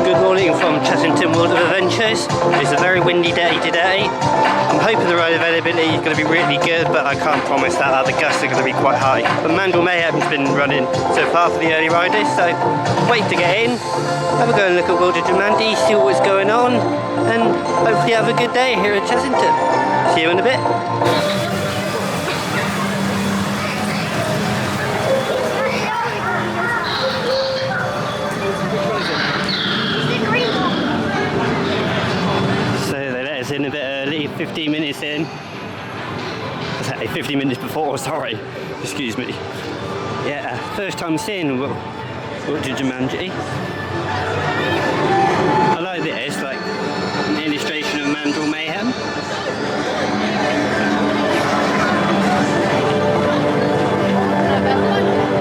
Good morning from Chessington World of Adventures. It's a very windy day today. I'm hoping the ride availability is going to be really good, but I can't promise that. The gusts are going to be quite high. But Mandrill Mayhem's been running so far for the early riders, so wait to get in. Have a go and look at World of Jumanji, see what's going on, and hopefully have a good day here at Chessington. See you in a bit. In a bit early, 15 minutes in. 50 minutes before, sorry. Excuse me. Yeah, first time seeing World of Jumanji. I like this, like an illustration of Mandrill Mayhem.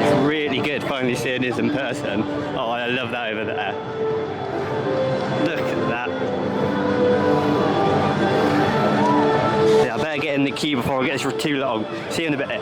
It's really good finally seeing this in person. Oh, I love that over there. Look at that. I better get in the queue before I get this for too long. See you in a bit.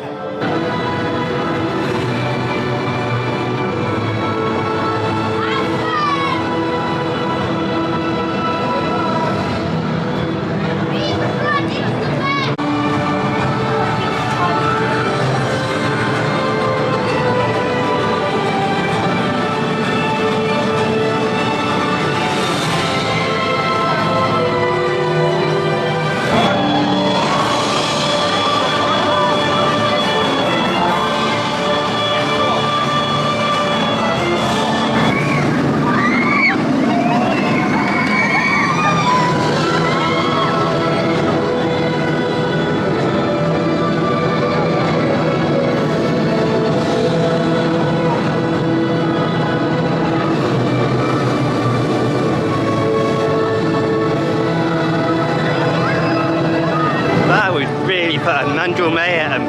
Mandrill Mayhem.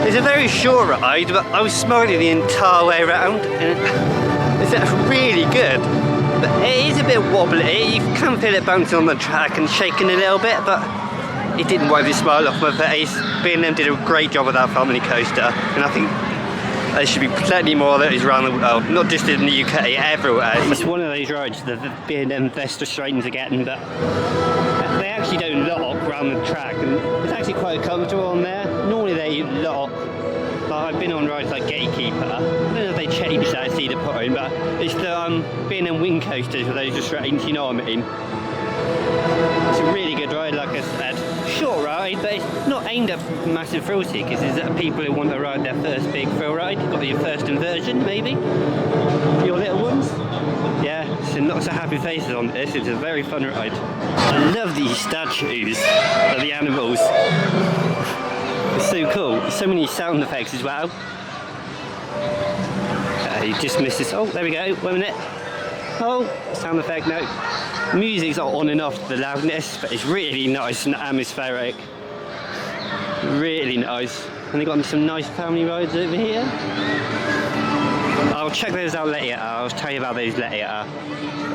It's a very short ride, but I was smiling the entire way around. It's really good, but it is a bit wobbly. You can feel it bouncing on the track and shaking a little bit, but it didn't wipe the smile off my face. B&M did a great job with that family coaster, and I think there should be plenty more that is around the world, not just in the UK, everywhere. It's one of those rides that the B&M best frustrating to get, but they actually don't lock around the track, and it's actually quite comfortable on there. Normally they lock, but I've been on rides like Gatekeeper. I don't know if they changed that, it's either put in, but it's the B&M Wing Coasters with those restraints, you know what I mean? It's a really good ride, like I said. Short ride, but it's not aimed at massive thrill seekers. It's at people who want to ride their first big thrill ride. You've got your first inversion, maybe? Your little ones? Yeah, so lots of happy faces on this. It's a very fun ride. I love these statues of the animals. It's so cool. So many sound effects as well. You just missed this. Oh, there we go. 1 minute. Oh, sound effect, no. Music's on and off the loudness, but it's really nice and atmospheric. Really nice. And they've got some nice family rides over here. I'll check those out later. I'll tell you about those later.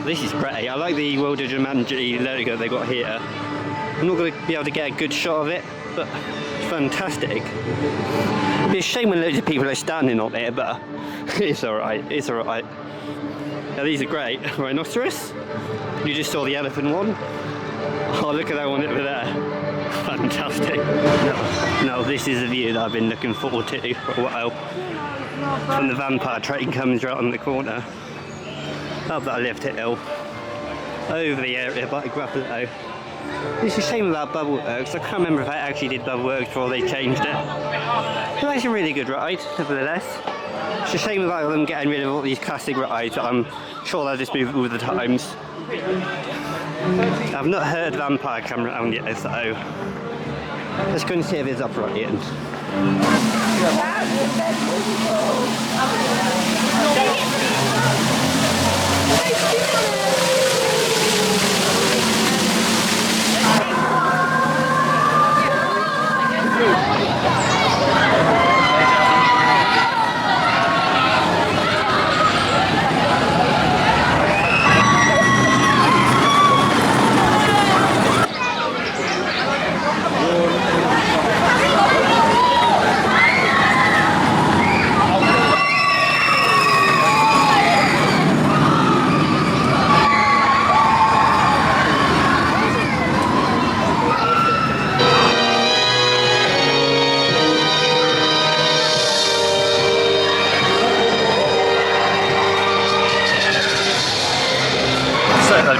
This is great. I like the World of Jumanji logo they got here. I'm not going to be able to get a good shot of it, but it's fantastic. It'd be a shame when loads of people are standing on it, but it's alright. It's alright. Now these are great. Rhinoceros. You just saw the elephant one. Oh, look at that one over there. Fantastic. No, this is a view that I've been looking forward to for a while. When the vampire train comes right on the corner. Up that lift hill. Over the area by Grappolo. It's a shame about Bubbleworks. I can't remember if I actually did Bubbleworks before they changed it. But that's a really good ride, nevertheless. It's a shame about them getting rid of all these classic rides, but I'm sure they'll just move with the times. I've not heard Vampire come around yet, so let's go and see if it's up right in.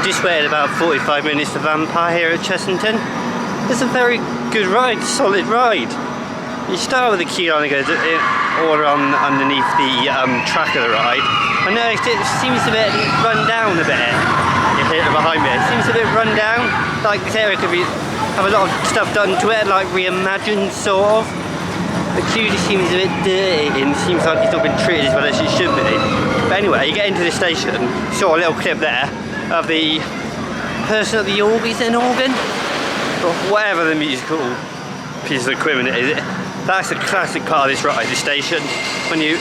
just waited about 45 minutes for Vampire here at Chessington. It's a very good ride, solid ride. You start with the queue line that goes all around underneath the track of the ride. I noticed it seems a bit run down a bit. You hear it behind me. It seems a bit run down. Like this area could have a lot of stuff done to it, like reimagined sort of. The queue just seems a bit dirty and seems like it's not been treated as well as it should be. But anyway, you get into the station, saw a little clip there of the person at the organ, is it an organ? Or whatever the musical piece of equipment it is. That's a classic part of this ride, the station. When you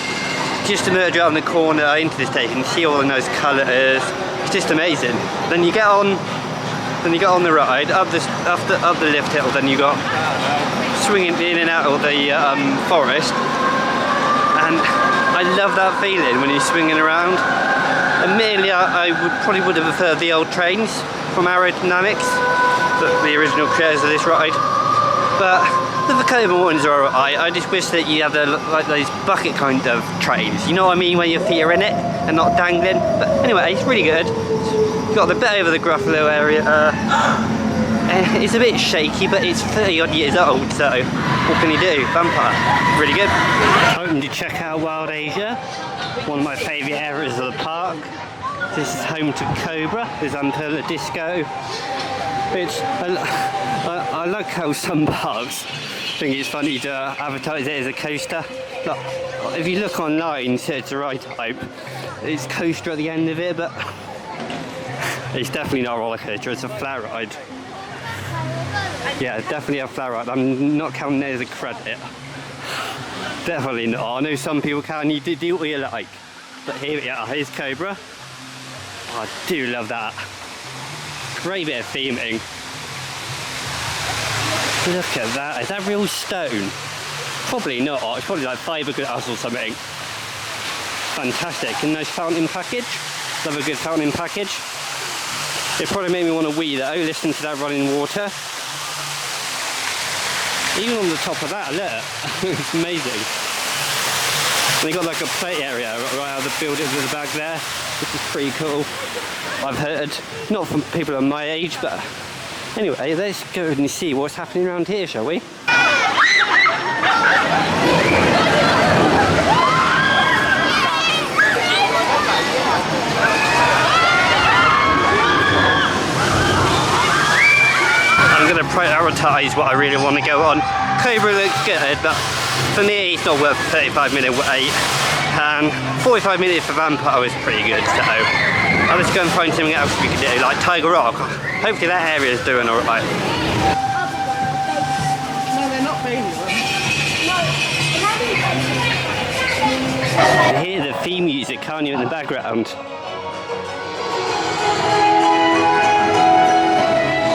just emerge around the corner into the station, you see all the nice colours. It's just amazing. Then you get on the ride up the lift hill. Then you got swinging in and out of the forest, and I love that feeling when you're swinging around. Admittedly, I probably would have preferred the old trains from Aerodynamics, the original creators of this ride, but the Vekoma ones are alright. I just wish that you had like those bucket kind of trains, you know what I mean, where your feet are in it and not dangling. But anyway, it's really good. It's got the bit over the Gruffalo area. It's a bit shaky, but it's 30 odd years old, so what can you do? Vampire, really good. Hoping to check out Wild Asia, one of my favourite areas of the park. This is home to Cobra, there's Umbrella Disco. I like how some parks think it's funny to advertise it as a coaster. Look, if you look online, it's the right type. It's coaster at the end of it, but it's definitely not a roller coaster, it's a flat ride. Yeah, definitely a flat ride. I'm not counting it as a credit. Definitely not. I know some people can, you do what you like. But here we are, here's Cobra. Oh, I do love that. Great bit of theming. Look at that. Is that real stone? Probably not. It's probably like fiberglass or something. Fantastic. And nice fountain package. Love a good fountain package. It probably made me want to wee though. Listen to that running water. Even on the top of that, look. It's amazing. And they got like a play area right out of the building with the back there, which is pretty cool. I've heard, not from people of my age, but anyway, let's go and see what's happening around here, shall we? I'm going to prioritise what I really want to go on. Cobra looks good, but for me it's not worth a 35-minute wait, and 45 minutes for Vampire was pretty good, so I'll just go and find something else we could do, like Tiger Rock. Hopefully that area is doing alright. No, they're not baby ones. You hear the theme music, can't you, in the background?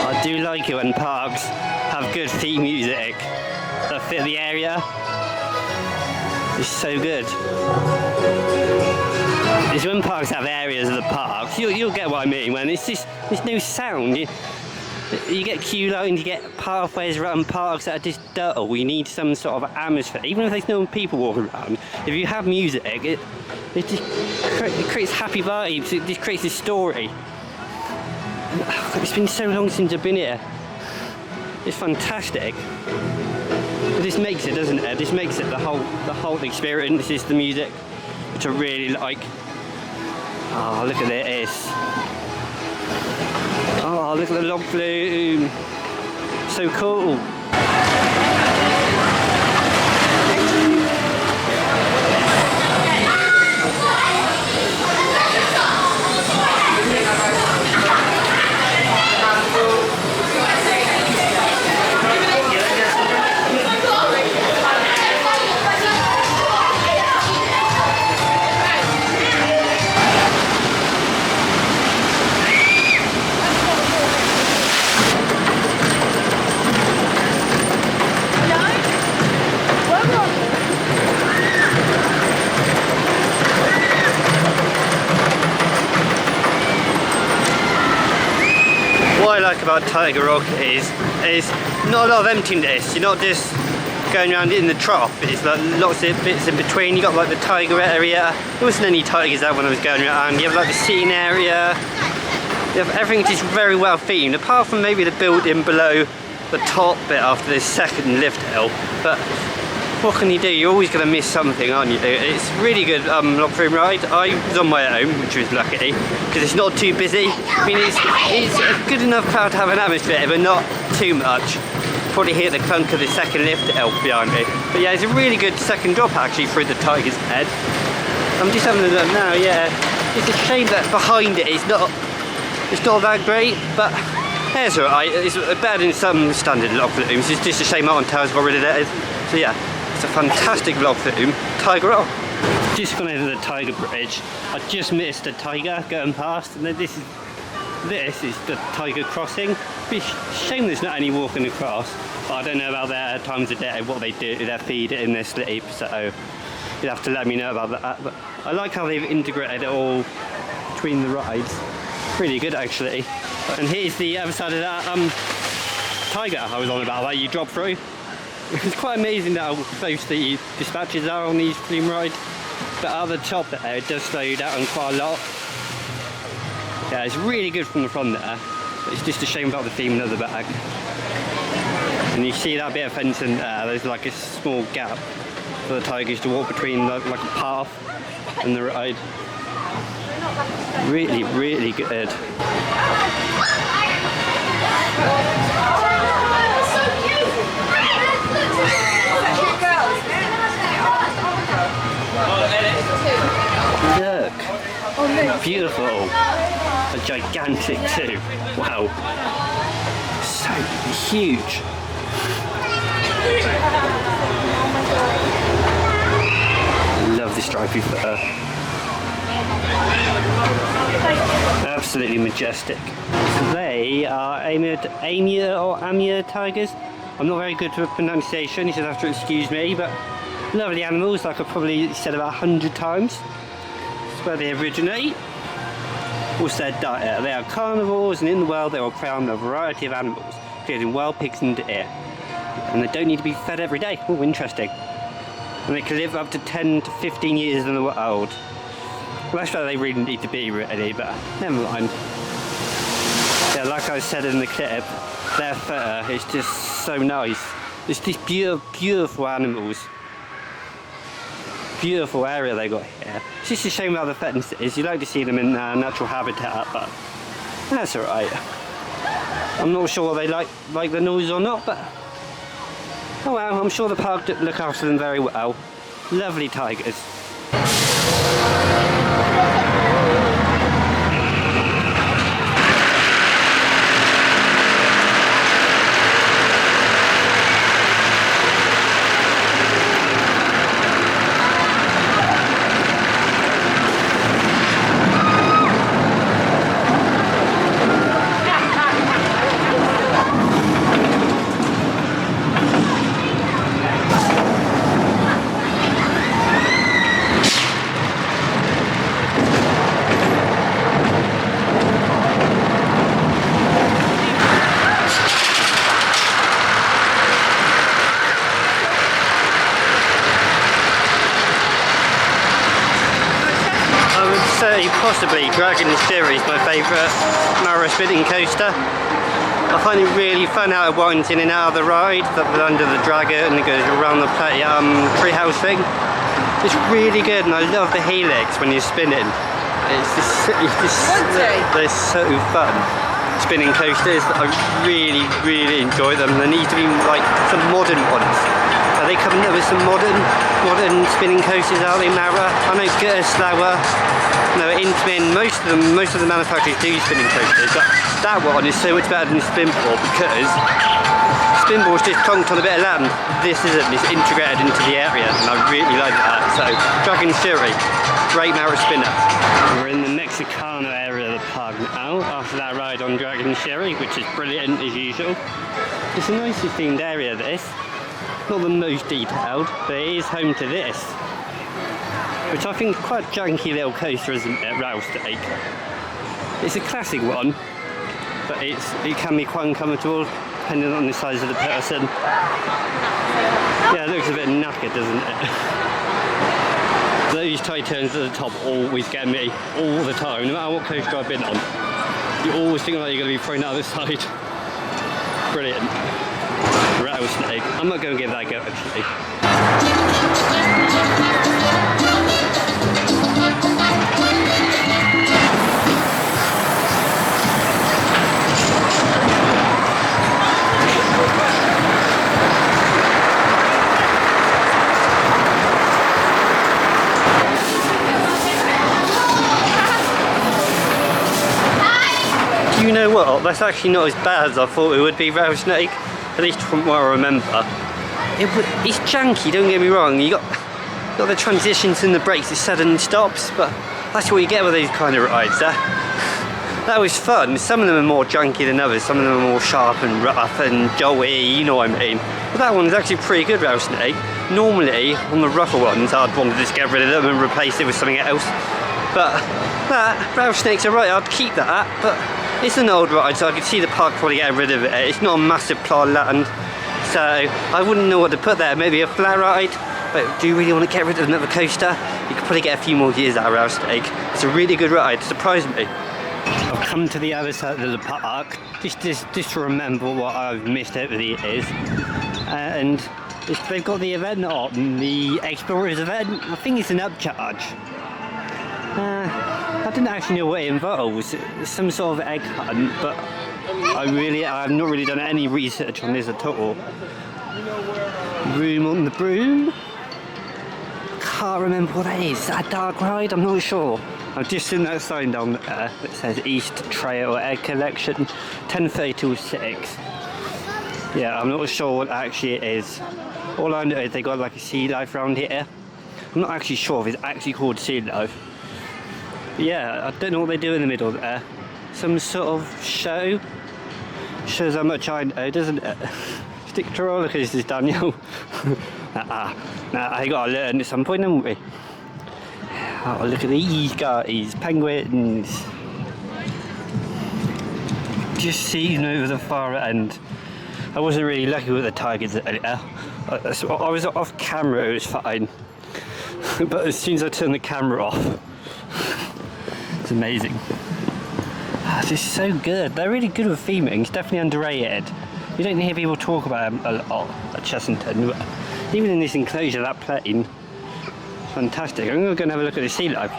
I do like it when parks have good theme music that fit the area. It's so good. It's when parks have areas of the park, you'll get what I mean, when it's just, there's no sound. You get queue lines, you get pathways around parks that are just dull. You need some sort of atmosphere, even if there's no people walking around. If you have music, it creates happy vibes, it just creates a story. It's been so long since I've been here. It's fantastic. This makes it, doesn't it? This makes it the whole experience is the music, which I really like. Oh, look at this. Oh, look at the log flume. So cool. What I like about Tiger Rock is not a lot of emptiness. You're not just going around in the trough. It's like lots of bits in between. You got like the tiger area. There wasn't any tigers out when I was going around. You have like the scene area. Everything is very well themed, apart from maybe the building below the top bit after this second lift hill. But what can you do? You're always going to miss something, aren't you? It's really good lock room ride. I was on my own, which was lucky, because it's not too busy. I mean, it's a good enough crowd to have an atmosphere, but not too much. Probably hear the clunk of the second lift hill behind me. But yeah, it's a really good second drop actually through the tiger's head. I'm just having a look now, yeah. It's a shame that behind it it's not that great, but yeah, it's alright. It's better than some standard vlog flumes. It's just a shame Mountain Tower's got rid of it. So yeah, it's a fantastic vlog flume. Tiger up. Just gone over the tiger bridge. I just missed a tiger going past, and then this is the tiger crossing. It's a shame there's not any walking across, but I don't know about their times of day, what they do. They feed it in their sleep, so you'll have to let me know about that. But I like how they've integrated it all between the rides. Really good actually. And here's the other side of that tiger I was on about that you drop through. It's quite amazing how close the dispatches are on these flume rides. But at the top there, it does slow you down quite a lot. Yeah, it's really good from the front there. But it's just a shame about the theming at the back. And you see that bit of fencing there, there's like a small gap for the tigers to walk between, like a path and the ride. Really, really good. Look, beautiful, a gigantic too. Wow, so huge. Love the stripy fur. Absolutely majestic. So they are Amur tigers. I'm not very good with pronunciation, you should have to excuse me, but lovely animals, like I've probably said about 100 times. That's where they originate. What's their diet? They are carnivores, and in the wild they will prey on a variety of animals, including wild pigs and deer. And they don't need to be fed every day. Oh, interesting. And they can live up to 10 to 15 years in the wild. Well, that's where they really need to be, really, but never mind. Yeah, like I said in the clip, their fur is just so nice. It's these beautiful animals. Beautiful area they got here. It's just a shame about the fences. You like to see them in their natural habitat, but that's alright. I'm not sure they like the noise or not, but oh well, I'm sure the park look after them very well. Lovely tigers. Possibly Dragon Series, my favourite Mara spinning coaster. I find it really fun how it winds in and out of the ride, under the dragon, and it goes around the treehouse thing. It's really good, and I love the helix when you're spinning. They're so fun. Spinning coasters, I really, really enjoy them. There needs to be like some modern ones. Are they coming up with some modern spinning coasters out in Mara? I know Slower. No, Intamin, most of the manufacturers do spinning coasters, but that one is so much better than Spinball because Spinball's just plonked on a bit of land. This isn't, it's integrated into the area, and I really like that. So, Dragon Fury, great Mara spinner. We're in the Mexicano area of the park now, after that ride on Dragon Fury, which is brilliant as usual. It's a nicely themed area, this. Not the most detailed, but it is home to this. Which I think is quite a janky little coaster, isn't it, Rattlesnake? It's a classic one, but it can be quite uncomfortable depending on the size of the person. Yeah, it looks a bit knackered, doesn't it? Those tight turns at the top always get me, all the time, no matter what coaster I've been on. You always think like you're going to be thrown out of the side. Brilliant. Rattlesnake. I'm not going to give that a go actually. You know what? That's actually not as bad as I thought it would be, Rattlesnake. At least from what I remember. It's janky, don't get me wrong. You got the transitions and the brakes, the sudden stops, but that's what you get with these kind of rides. That was fun. Some of them are more janky than others. Some of them are more sharp and rough and jolly, you know what I mean. But that one's actually pretty good, Rattlesnake. Normally, on the rougher ones, I'd want to just get rid of them and replace it with something else. But that, Rattlesnake's alright, I'd keep that, but it's an old ride, so I could see the park probably getting rid of it. It's not a massive plot of land, so I wouldn't know what to put there. Maybe a flat ride, but do you really want to get rid of another coaster? You could probably get a few more years out of Rattlesnake. It's a really good ride, surprisingly. I've come to the other side of the park, just to remember what I've missed over the years. And they've got the event on, the Explorers event. I think it's an upcharge. I didn't actually know what it involves. It's some sort of egg hunt, but I've not really done any research on this at all. Room on the Broom? Can't remember what that is. Is that a dark ride? I'm not sure. I've just seen that sign down there that says East Trail Egg Collection, 10:30 till 6. Yeah, I'm not sure what actually it is. All I know is they got like a sea life around here. I'm not actually sure if it's actually called sea life. Yeah, I don't know what they do in the middle there. Some sort of show. Shows how much I know, doesn't it? Stick to roller coasters, Daniel. I gotta learn at some point, haven't we? Oh, look at these guys, penguins. Just seeing over the far end. I wasn't really lucky with the tigers earlier. I was off camera, it was fine. But as soon as I turned the camera off, it's amazing. This is so good. They're really good with theming. It's definitely underrated. You don't hear people talk about them a lot at Chessington. Even in this enclosure, that plane, fantastic. I'm going to go and have a look at the sea life.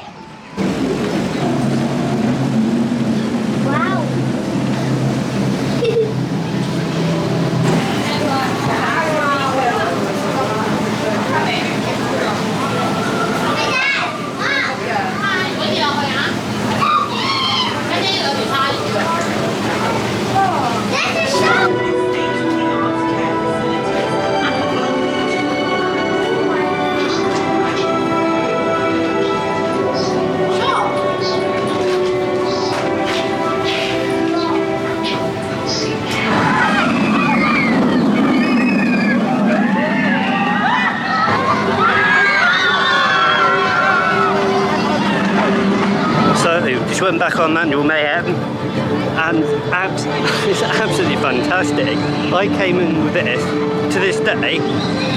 Wow. Just went back on Mandrill Mayhem and it's absolutely fantastic. I came in with this to this day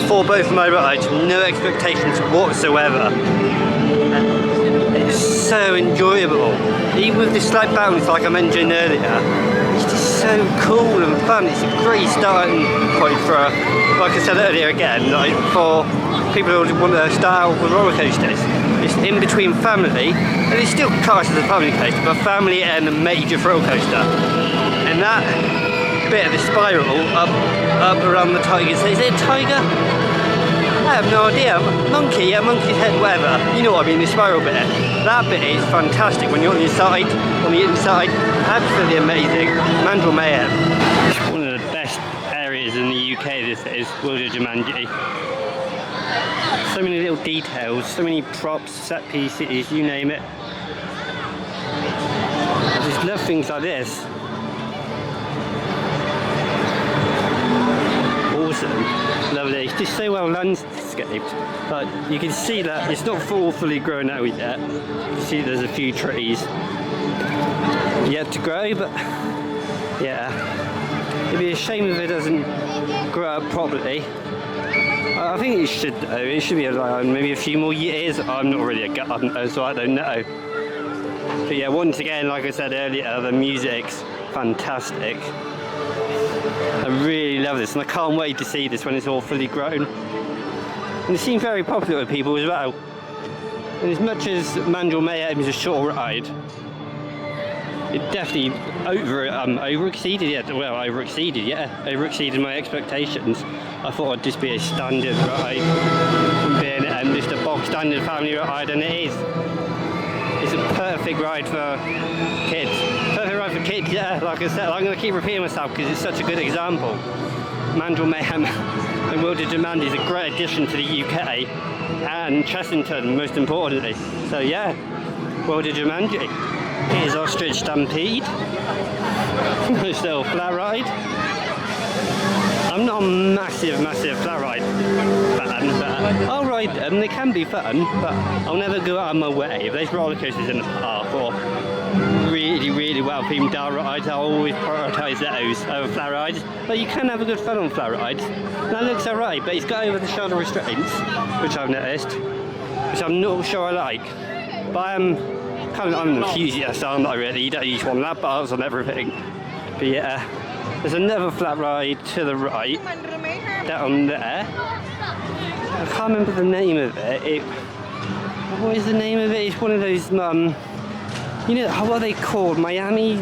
for both of my rides, no expectations whatsoever. It's so enjoyable, even with the slight bounce like I mentioned earlier. It's just so cool and fun. It's a great starting point for, like I said earlier again, like for people who want to start out with roller coasters. It's in between family, and it's still classed as a family coaster, but family and a major thrill coaster. And that bit of the spiral up around the tiger, is it a tiger? I have no idea. Monkey, yeah, monkey's head, whatever. You know what I mean, the spiral bit. That bit is fantastic when you're on the side, on the inside. Absolutely amazing. Mandrill Mayhem. It's one of the best areas in the UK, this is, World of Jumanji. So many little details, so many props, set pieces, you name it. I just love things like this. Awesome, lovely. It's just so well landscaped. But you can see that it's not fully grown out yet. You can see there's a few trees yet to grow, but yeah. It'd be a shame if it doesn't grow up properly. I think it should though. It should be like maybe a few more years. I'm not really a gardener, so I don't know. But yeah, once again, like I said earlier, the music's fantastic. I really love this, and I can't wait to see this when it's all fully grown. And it seems very popular with people as well. And as much as Mandrill Mayhem is a short ride, it definitely overexceeded my expectations. I thought it'd just be a standard ride from B&M, just a bog standard family ride, and it is. It's a perfect ride for kids. Perfect ride for kids, yeah. Like I said, I'm going to keep repeating myself because it's such a good example. Mandrill Mayhem and World of Jumanji is a great addition to the UK and Chessington, most importantly. So yeah, World of Jumanji. Here's Ostrich Stampede. Nice little flat ride. I'm not a massive flat ride fan, but I'll ride them. They can be fun, but I'll never go out of my way. If there's roller coasters in the park or really well themed dark rides, I'll always prioritise those over flat rides. But you can have a good fun on flat rides. That looks alright, but it's got over the shoulder restraints, which I've noticed, which I'm not sure I like. But I'm an enthusiast, aren't I really? You don't use one lap bars on everything. But yeah, there's another flat ride to the right, down there. I can't remember the name of it. What is the name of it? It's one of those, you know, what are they called? Miami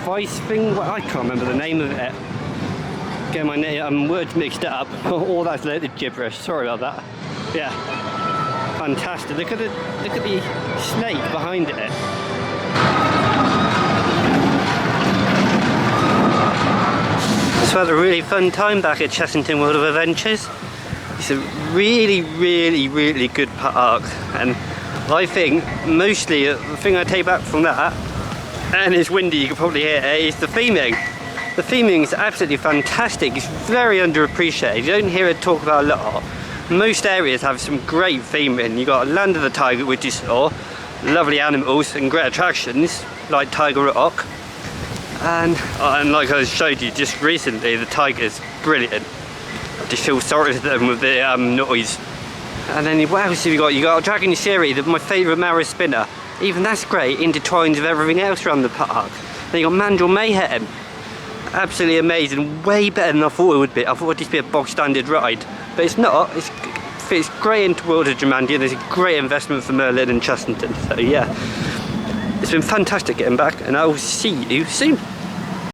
Vice thing? Well, I can't remember the name of it. Get my words mixed up. All that's loads of gibberish. Sorry about that. Yeah, fantastic. Look at the snake behind it. So I had a really fun time back at Chessington World of Adventures. It's a really good park, and I think mostly the thing I take back from that, and it's windy, you can probably hear it, is the theming. The theming is absolutely fantastic. It's very underappreciated. You don't hear it talked about a lot. Most areas have some great theming. You've got Land of the Tiger, which you saw, lovely animals and great attractions like Tiger Rock. And like I showed you just recently, the tiger's brilliant. I just feel sorry for them with the noise. And then what else have you got? You got Dragon Sherry, my favourite Mara spinner. Even that's great, intertwined with everything else around the park. Then you got Mandrill Mayhem. Absolutely amazing, way better than I thought it would be. I thought it would just be a bog standard ride, but it's not. It fits great into World of Jumanji, and there's a great investment for Merlin and Chessington. So yeah, it's been fantastic getting back, and I will see you soon.